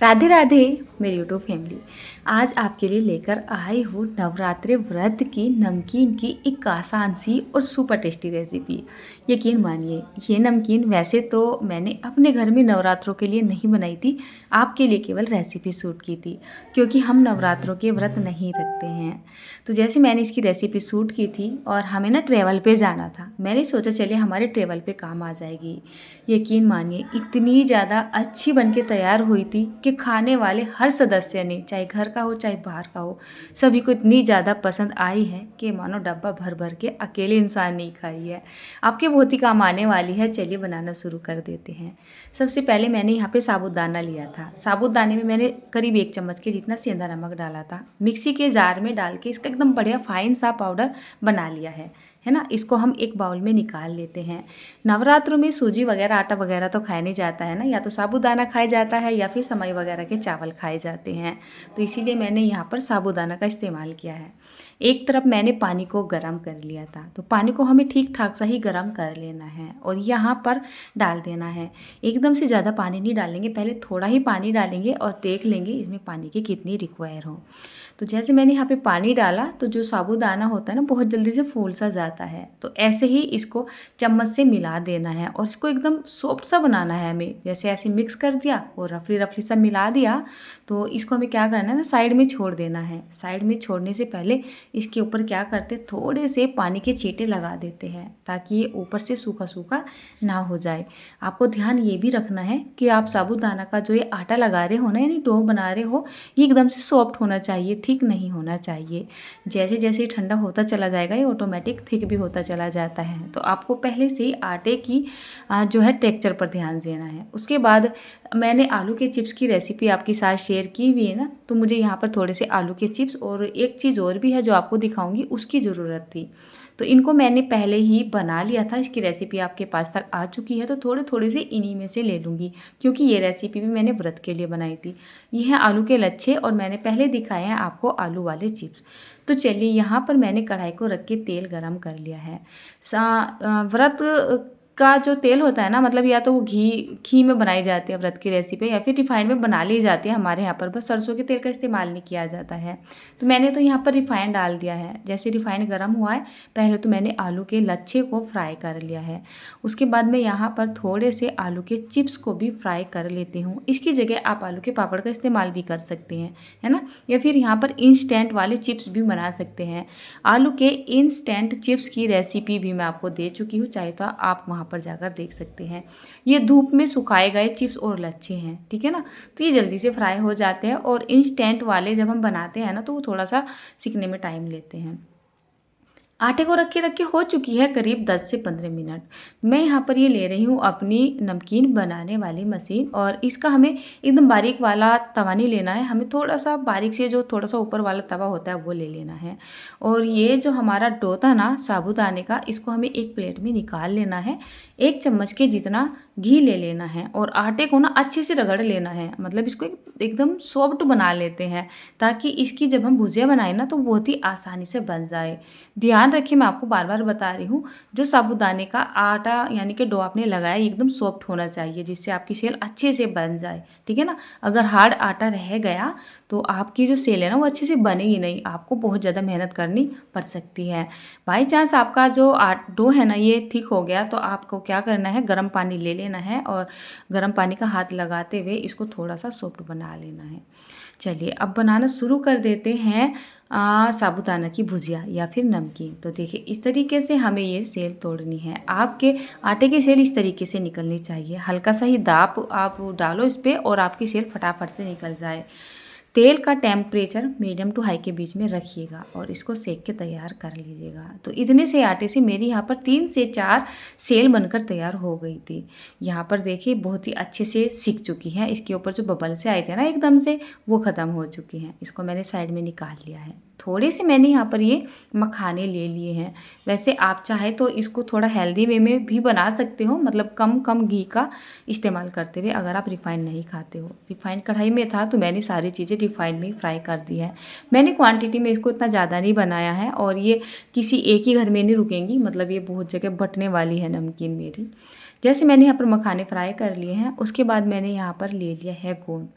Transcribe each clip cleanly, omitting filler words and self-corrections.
राधे राधे मेरी YouTube family. आज आपके लिए लेकर आई हूँ नवरात्रि व्रत की नमकीन की एक आसान सी और सुपर टेस्टी रेसिपी। यकीन मानिए, ये नमकीन वैसे तो मैंने अपने घर में नवरात्रों के लिए नहीं बनाई थी, आपके लिए केवल रेसिपी शूट की थी, क्योंकि हम नवरात्रों के व्रत नहीं रखते हैं। तो जैसे मैंने इसकी रेसिपी शूट की थी और हमें ना ट्रैवल पे जाना था, मैंने सोचा चलिए हमारे ट्रैवल पे काम आ जाएगी। यकीन मानिए, इतनी ज़्यादा अच्छी बन के तैयार हुई थी कि खाने वाले हर सदस्य ने, चाहे घर का हो चाहे बाहर का हो, सभी को इतनी ज़्यादा पसंद आई है कि मानो डब्बा भर भर के अकेले इंसान नहीं खाई है। आपके बहुत ही काम आने वाली है। चलिए बनाना शुरू कर देते हैं। सबसे पहले मैंने यहाँ पे साबूदाना लिया था। साबूदाने में मैंने करीब 1 चम्मच के जितना सेंधा नमक डाला था। मिक्सी के जार में डाल के इसका एकदम बढ़िया फाइन सा पाउडर बना लिया है ना। इसको हम एक बाउल में निकाल लेते हैं। नवरात्रों में सूजी वगैरह आटा वगैरह तो खाया नहीं जाता है ना, या तो साबूदाना खाया जाता है या फिर समई वगैरह के चावल खाए जाते हैं। तो इसीलिए मैंने यहाँ पर साबूदाना का इस्तेमाल किया है। एक तरफ मैंने पानी को गर्म कर लिया था, तो पानी को हमें ठीक ठाक सा ही गर्म कर लेना है और यहाँ पर डाल देना है। एकदम से ज़्यादा पानी नहीं डालेंगे, पहले थोड़ा ही पानी डालेंगे और देख लेंगे इसमें पानी की कितनी रिक्वायर हो। तो जैसे मैंने यहाँ पे पानी डाला तो जो साबूदाना होता है ना, बहुत जल्दी से फूल सा जाता है। तो ऐसे ही इसको चम्मच से मिला देना है और इसको एकदम सॉफ्ट सा बनाना है हमें। जैसे ऐसे मिक्स कर दिया और रफली रफली सा मिला दिया, तो इसको हमें क्या करना है ना, साइड में छोड़ देना है। साइड में छोड़ने से पहले इसके ऊपर क्या करते, थोड़े से पानी के छींटे लगा देते हैं ताकि ये ऊपर से सूखा सूखा ना हो जाए। आपको ध्यान ये भी रखना है कि आप साबूदाना का जो ये आटा लगा रहे हो ना, यानी डो बना रहे हो, ये एकदम से सॉफ्ट होना चाहिए, थिक नहीं होना चाहिए। जैसे जैसे ठंडा होता चला जाएगा ये ऑटोमेटिक थिक भी होता चला जाता है। तो आपको पहले से ही आटे की जो है टेक्सचर पर ध्यान देना है। उसके बाद मैंने आलू के चिप्स की रेसिपी आपके साथ शेयर की हुई है ना, तो मुझे यहाँ पर थोड़े से आलू के चिप्स और एक चीज़ और भी है जो आपको दिखाऊंगी, उसकी ज़रूरत थी। तो इनको मैंने पहले ही बना लिया था। इसकी रेसिपी आपके पास तक आ चुकी है, तो थोड़े थोड़े से इन्हीं में से ले लूँगी, क्योंकि ये रेसिपी भी मैंने व्रत के लिए बनाई थी। ये है आलू के लच्छे और मैंने पहले दिखाए हैं आपको आलू वाले चिप्स। तो चलिए, यहाँ पर मैंने कढ़ाई को रख के तेल गरम कर लिया है। व्रत का जो तेल होता है ना, मतलब या तो वो घी में बनाई जाती है व्रत की रेसिपी, या फिर रिफाइंड में बना ली जाती है। हमारे यहाँ पर बस सरसों के तेल का इस्तेमाल नहीं किया जाता है। तो मैंने तो यहाँ पर रिफाइंड डाल दिया है। जैसे रिफाइंड गर्म हुआ है, पहले तो मैंने आलू के लच्छे को फ्राई कर लिया है। उसके बाद मैं यहाँ पर थोड़े से आलू के चिप्स को भी फ्राई कर लेती हूँ। इसकी जगह आप आलू के पापड़ का इस्तेमाल भी कर सकते हैं, है ना, या फिर यहाँ पर इंस्टेंट वाले चिप्स भी बना सकते हैं। आलू के इंस्टेंट चिप्स की रेसिपी भी मैं आपको दे चुकी हूँ, चाहे तो आप वहाँ पर जाकर देख सकते हैं। ये धूप में सुखाए गए चिप्स और लच्छे हैं, ठीक है ना। तो ये जल्दी से फ्राई हो जाते हैं और इंस्टेंट वाले जब हम बनाते हैं ना, तो वो थोड़ा सा सीखने में टाइम लेते हैं। आटे को रख के हो चुकी है करीब 10 से 15 मिनट। मैं यहाँ पर ये ले रही हूँ अपनी नमकीन बनाने वाली मशीन, और इसका हमें एकदम बारीक वाला तवा नहीं लेना है, हमें थोड़ा सा बारीक से जो थोड़ा सा ऊपर वाला तवा होता है वो ले लेना है। और ये जो हमारा डो था ना साबूदाने का, इसको हमें एक प्लेट में निकाल लेना है। 1 चम्मच के जितना घी ले लेना है और आटे को ना अच्छे से रगड़ लेना है, मतलब इसको एकदम सॉफ्ट बना लेते हैं, ताकि इसकी जब हम भुजिया बनाए ना तो बहुत ही आसानी से बन जाए। ध्यान रखिए, मैं आपको बार बार बता रही हूँ, जो साबूदाने का आटा यानी कि डो आपने लगाया एकदम सॉफ्ट होना चाहिए, जिससे आपकी सेल अच्छे से बन जाए, ठीक है ना। अगर हार्ड आटा रह गया तो आपकी जो सेल है ना वो अच्छे से बनेगी नहीं, आपको बहुत ज़्यादा मेहनत करनी पड़ सकती है। बाई चांस आपका जो डो है ना ये ठीक हो गया, तो आपको क्या करना है, गर्म पानी ले लेना है और गर्म पानी का हाथ लगाते हुए इसको थोड़ा सा सॉफ्ट बना लेना है। चलिए अब बनाना शुरू कर देते हैं साबूदाना की भुजिया या फिर नमकीन। तो देखिए, इस तरीके से हमें ये सेल तोड़नी है। आपके आटे की सेल इस तरीके से निकलनी चाहिए, हल्का सा ही दाब आप डालो इस पर और आपकी सेल फटाफट से निकल जाए। तेल का टेम्परेचर मीडियम टू हाई के बीच में रखिएगा और इसको सेक के तैयार कर लीजिएगा। तो इतने से आटे से मेरी यहाँ पर 3 से 4 सेल बनकर तैयार हो गई थी। यहाँ पर देखिए बहुत ही अच्छे से सिक चुकी है। इसके ऊपर जो बबल से आए थे ना एकदम से, वो ख़त्म हो चुकी हैं। इसको मैंने साइड में निकाल लिया है। थोड़े से मैंने यहाँ पर ये मखाने ले लिए हैं। वैसे आप चाहे तो इसको थोड़ा हेल्दी वे में भी बना सकते हो, मतलब कम कम घी का इस्तेमाल करते हुए, अगर आप रिफाइंड नहीं खाते हो। रिफाइंड कढ़ाई में था तो मैंने सारी चीज़ें रिफाइंड में फ्राई कर दी है। मैंने क्वांटिटी में इसको इतना ज़्यादा नहीं बनाया है और ये किसी एक ही घर में नहीं रुकेंगी, मतलब ये बहुत जगह बटने वाली है नमकीन मेरी। जैसे मैंने यहाँ पर मखाने फ्राई कर लिए हैं, उसके बाद मैंने यहाँ पर ले लिया है गोंद।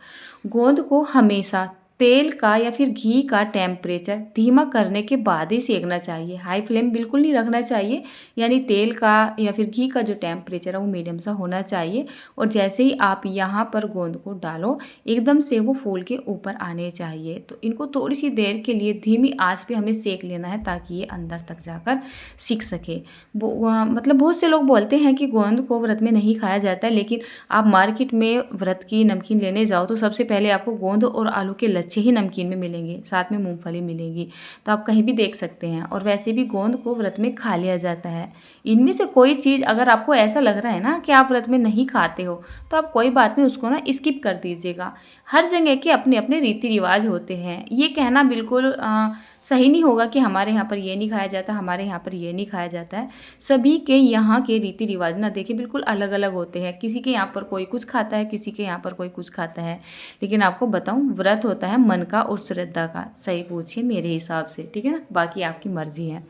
गोंद को हमेशा तेल का या फिर घी का टेम्परेचर धीमा करने के बाद ही सेकना चाहिए। हाई फ्लेम बिल्कुल नहीं रखना चाहिए, यानी तेल का या फिर घी का जो टेम्परेचर है वो मीडियम सा होना चाहिए। और जैसे ही आप यहाँ पर गोंद को डालो, एकदम से वो फूल के ऊपर आने चाहिए। तो इनको थोड़ी सी देर के लिए धीमी आंच पे हमें सेक लेना है, ताकि ये अंदर तक जाकर सीख सके। मतलब बहुत से लोग बोलते हैं कि गोंद को व्रत में नहीं खाया जाता है, लेकिन आप मार्केट में व्रत की नमकीन लेने जाओ तो सबसे पहले आपको गोंद और आलू के लच्छे ही नमकीन में मिलेंगे, साथ में मूंगफली मिलेगी। तो आप कहीं भी देख सकते हैं। और वैसे भी गोंद को व्रत में खा लिया जाता है। इनमें से कोई चीज़ अगर आपको ऐसा लग रहा है ना कि आप व्रत में नहीं खाते हो, तो आप कोई बात नहीं, उसको ना स्किप कर दीजिएगा। हर जगह के अपने अपने रीति रिवाज होते हैं। ये कहना बिल्कुल सही नहीं होगा कि हमारे यहाँ पर ये नहीं खाया जाता, हमारे यहाँ पर ये नहीं खाया जाता है। सभी के यहाँ के रीति रिवाज ना देखिए बिल्कुल अलग अलग होते हैं। किसी के यहाँ पर कोई कुछ खाता है, किसी के यहाँ पर कोई कुछ खाता है। लेकिन आपको बताऊँ, व्रत होता है मन का और श्रद्धा का। सही पूछिए मेरे हिसाब से, ठीक है ना, बाकी आपकी मर्जी है।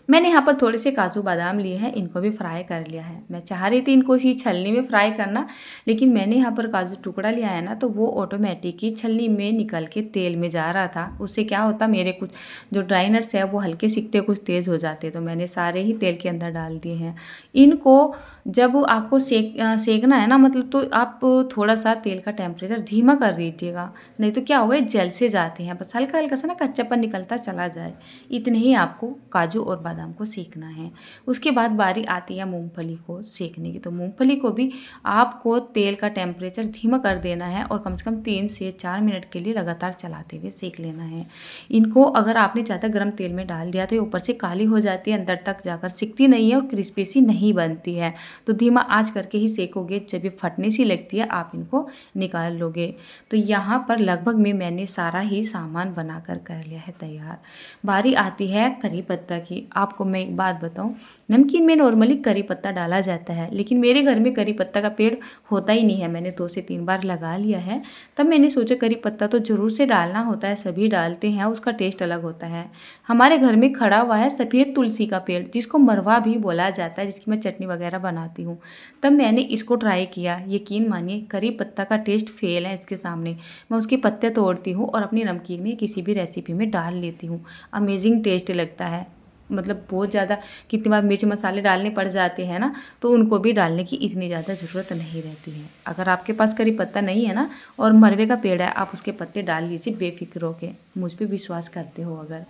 मैंने यहाँ पर थोड़े से काजू बादाम लिए हैं, इनको भी फ्राई कर लिया है। मैं चाह रही थी इनको इसी छलनी में फ्राई करना, लेकिन मैंने यहाँ पर काजू टुकड़ा लिया है ना, तो वो ऑटोमेटिक ही छलनी में निकल के तेल में जा रहा था। उससे क्या होता, मेरे कुछ जो ड्राई नट्स है वो हल्के सिकते कुछ तेज़ हो जाते, तो मैंने सारे ही तेल के अंदर डाल दिए हैं। इनको जब आपको सेकना है ना, मतलब तो आप थोड़ा सा तेल का टेम्परेचर धीमा कर दीजिएगा, नहीं तो क्या होगा, जल से जाते हैं। बस हल्का हल्का सा ना कच्चापन निकलता चला जाए, इतने ही आपको काजू और बादाम को सेकना है। उसके बाद बारी आती है मूंगफली को सेकने की। तो मूंगफली को भी आपको तेल का टेम्परेचर धीमा कर देना है और कम से कम 3 से 4 मिनट के लिए लगातार चलाते हुए सेक लेना है। इनको अगर आपने ज़्यादा गर्म तेल में डाल दिया तो ऊपर से काली हो जाती है, अंदर तक जाकर सिकती नहीं है और क्रिस्पी सी नहीं बनती है। तो धीमा आंच करके ही सेकोगे, जब ये फटने सी लगती है आप इनको निकाल लोगे। तो यहाँ पर लगभग में मैंने सारा ही सामान बनाकर कर लिया है तैयार। बारी आती है करी पत्ता की। आपको मैं एक बात बताऊं, नमकीन में नॉर्मली करी पत्ता डाला जाता है, लेकिन मेरे घर में करी पत्ता का पेड़ होता ही नहीं है। मैंने 2 से 3 बार लगा लिया है, तब मैंने सोचा करी पत्ता तो ज़रूर से डालना होता है, सभी डालते हैं, उसका टेस्ट अलग होता है। हमारे घर में खड़ा हुआ है सफ़ेद तुलसी का पेड़, जिसको मरवा भी बोला जाता है, जिसकी मैं चटनी वगैरह बनाती हूँ। तब मैंने इसको ट्राई किया, यकीन मानिए करी पत्ता का टेस्ट फेल है इसके सामने। मैं उसके पत्ते तोड़ती हूँ और अपनी नमकीन में किसी भी रेसिपी में डाल लेती हूँ। अमेजिंग टेस्ट लगता है। मतलब बहुत ज़्यादा कितनी बार मिर्च मसाले डालने पड़ जाते हैं ना, तो उनको भी डालने की इतनी ज़्यादा ज़रूरत नहीं रहती है। अगर आपके पास करी पत्ता नहीं है ना और मरवे का पेड़ है, आप उसके पत्ते डाल लीजिए बेफिक्र होके, मुझ पे विश्वास करते हो अगर।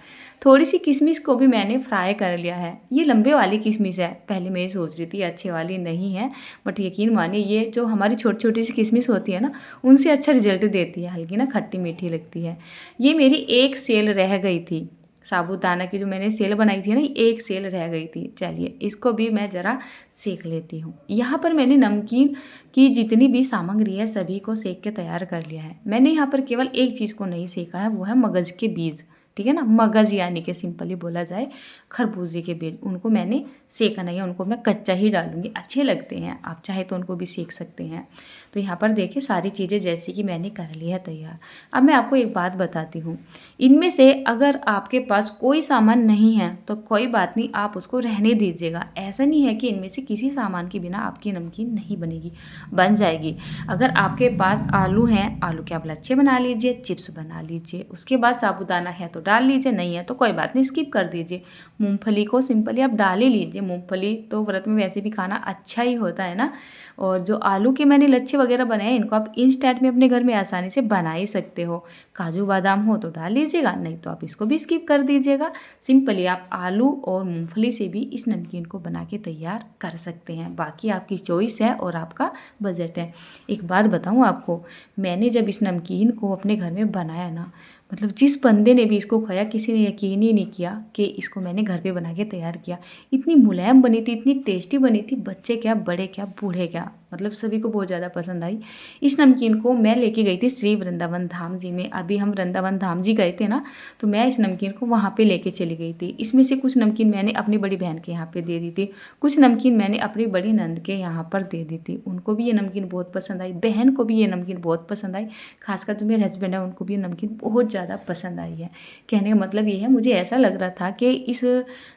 थोड़ी सी किशमिश को भी मैंने फ्राई कर लिया है। ये लंबे वाली किशमिश है, पहले मैं ये सोच रही थी अच्छे वाली नहीं है, बट यकीन मानिए ये जो हमारी छोटी छोटी सी किशमिश होती है ना, उनसे अच्छा रिजल्ट देती है, हल्की ना खट्टी मीठी लगती है। ये मेरी एक सेल रह गई थी, साबूदाना की जो मैंने सेल बनाई थी ना, एक सेल रह गई थी। चलिए इसको भी मैं ज़रा सेक लेती हूँ। यहाँ पर मैंने नमकीन की जितनी भी सामग्री है सभी को सेक के तैयार कर लिया है। मैंने यहाँ पर केवल एक चीज़ को नहीं सेका है, वो है मगज़ के बीज, ठीक है ना, मगज़ यानी कि सिंपली बोला जाए खरबूजे के बीज, उनको मैंने सेका नहीं है, उनको मैं कच्चा ही डालूंगी, अच्छे लगते हैं, आप चाहे तो उनको भी सेक सकते हैं। तो यहाँ पर देखिए सारी चीज़ें जैसी कि मैंने कर ली है तैयार। अब मैं आपको एक बात बताती हूँ, इनमें से अगर आपके पास कोई सामान नहीं है तो कोई बात नहीं, आप उसको रहने दीजिएगा। ऐसा नहीं है कि इनमें से किसी सामान के बिना आपकी नमकीन नहीं बनेगी, बन जाएगी। अगर आपके पास आलू हैं, आलू के आप लच्छे बना लीजिए, चिप्स बना लीजिए। उसके बाद साबूदाना है तो डाल लीजिए, नहीं है तो कोई बात नहीं, स्किप कर दीजिए। मूंगफली को सिंपली आप डाल ही लीजिए, मूंगफली तो व्रत में वैसे भी खाना अच्छा ही होता है ना। और जो आलू के मैंने लच्छे वगैरह बनाए, इनको आप इंस्टेंट में अपने घर में आसानी से बना ही सकते हो। काजू बादाम हो तो डाल लीजिएगा, नहीं तो आप इसको भी स्किप कर दीजिएगा। सिंपली आप आलू और मूंगफली से भी इस नमकीन को बना के तैयार कर सकते हैं। बाकी आपकी चॉइस है और आपका बजट है। एक बात बताऊँ आपको, मैंने जब इस नमकीन को अपने घर में बनाया ना, मतलब जिस बंदे ने भी इसको खाया किसी ने यकीन ही नहीं किया कि इसको मैंने घर पे बना के तैयार किया। इतनी मुलायम बनी थी, इतनी टेस्टी बनी थी, बच्चे क्या बड़े क्या बूढ़े क्या, मतलब सभी को बहुत ज़्यादा पसंद आई। इस नमकीन को मैं लेके गई थी श्री वृंदावन धाम जी में। अभी हम वृंदावन धाम जी गए थे ना, तो मैं इस नमकीन को वहाँ पे लेके चली गई थी। इसमें से कुछ नमकीन मैंने अपनी बड़ी बहन के यहाँ पे दे दी थी, कुछ नमकीन मैंने अपनी बड़ी नंद के यहाँ पर दे दी थी। उनको भी ये नमकीन बहुत पसंद आई, बहन को भी ये नमकीन बहुत पसंद आई, खासकर जो मेरे हस्बैंड है उनको भी ये नमकीन बहुत ज़्यादा पसंद आई है। कहने का मतलब ये है, मुझे ऐसा लग रहा था कि इस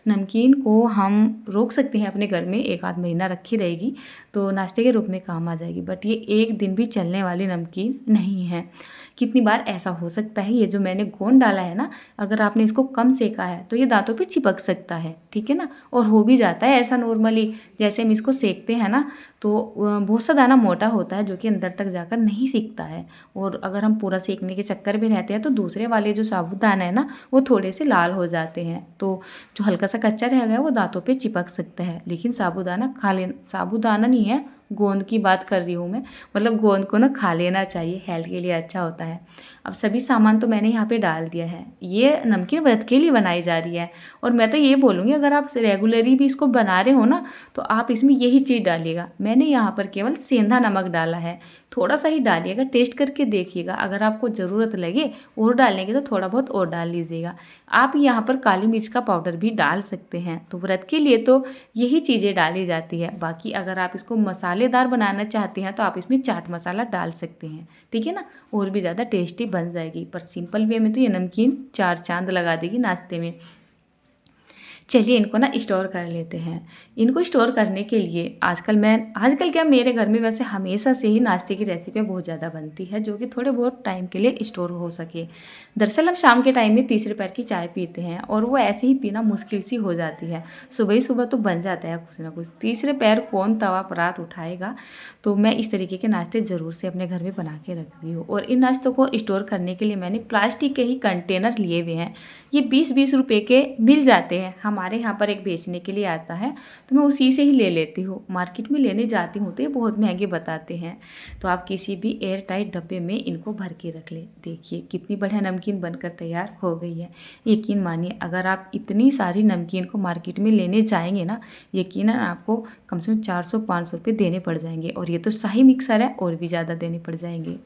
नमकीन को हम रोक सकते हैं अपने घर में, 1 आध महीना रखी रहेगी तो नाश्ते के रूप में काम आ जाएगी, बट ये 1 दिन भी चलने वाली नमकीन नहीं है। कितनी बार ऐसा हो सकता है, ये जो मैंने गोंद डाला है ना, अगर आपने इसको कम सेका है तो ये दांतों पे चिपक सकता है, ठीक है ना, और हो भी जाता है ऐसा नॉर्मली। जैसे हम इसको सेकते हैं ना तो बहुत सा दाना मोटा होता है जो कि अंदर तक जाकर नहीं सिकता है, और अगर हम पूरा सेकने के चक्कर में रहते हैं तो दूसरे वाले जो साबूदाना है ना वो थोड़े से लाल हो जाते हैं, तो जो हल्का सा कच्चा रह गया वो दांतों पे चिपक सकता है। लेकिन साबूदाना खा लेना, साबूदाना नहीं है, गोंद की बात कर रही हूँ मैं, मतलब गोंद को ना खा लेना चाहिए, हेल्थ के लिए अच्छा होता है। अब सभी सामान तो मैंने यहाँ पे डाल दिया है। ये नमकीन व्रत के लिए बनाई जा रही है, और मैं तो ये बोलूँगी अगर आप रेगुलरली भी इसको बना रहे हो ना तो आप इसमें यही चीज़ डालिएगा। मैंने यहाँ पर केवल सेंधा नमक डाला है, थोड़ा सा ही डालिएगा, टेस्ट करके देखिएगा, अगर आपको ज़रूरत लगे और डालेंगे तो थोड़ा बहुत और डाल लीजिएगा। आप यहाँ पर काली मिर्च का पाउडर भी डाल सकते हैं। तो व्रत के लिए तो यही चीज़ें डाली जाती है। बाकी अगर आप इसको मसालेदार बनाना चाहते हैं तो आप इसमें चाट मसाला डाल सकते हैं, ठीक है ना, और भी ज़्यादा टेस्टी बन जाएगी। पर सिंपल वे में तो ये नमकीन 4 चांद लगा देगी नाश्ते में। चलिए इनको ना स्टोर कर लेते हैं। इनको स्टोर करने के लिए आजकल क्या मेरे घर में वैसे हमेशा से ही नाश्ते की रेसिपियाँ बहुत ज़्यादा बनती है जो कि थोड़े बहुत टाइम के लिए स्टोर हो सके। दरअसल हम शाम के टाइम में तीसरे पैर की चाय पीते हैं और वो ऐसे ही पीना मुश्किल सी हो जाती है। सुबह ही सुबह तो बन जाता है कुछ ना कुछ, तीसरे पैर कौन तवा परात उठाएगा। तो मैं इस तरीके के नाश्ते ज़रूर से अपने घर में बना के रखती हूँ, और इन नाश्तों को स्टोर करने के लिए मैंने प्लास्टिक के ही कंटेनर लिए हुए हैं। ये 20-20 रुपये के मिल जाते हैं, हमारे यहाँ पर एक बेचने के लिए आता है तो मैं उसी से ही ले लेती हूँ। मार्केट में लेने जाती हूँ तो ये बहुत महंगे बताते हैं। तो आप किसी भी एयर टाइट डब्बे में इनको भर के रख ले। देखिए कितनी बढ़िया नमकीन बनकर तैयार हो गई है। यकीन मानिए अगर आप इतनी सारी नमकीन को मार्केट में लेने जाएंगे ना, यकीनन आपको कम से कम 400-500 रुपये देने पड़ जाएंगे, और ये तो शाही मिक्सर है और भी ज़्यादा देने पड़ जाएंगे।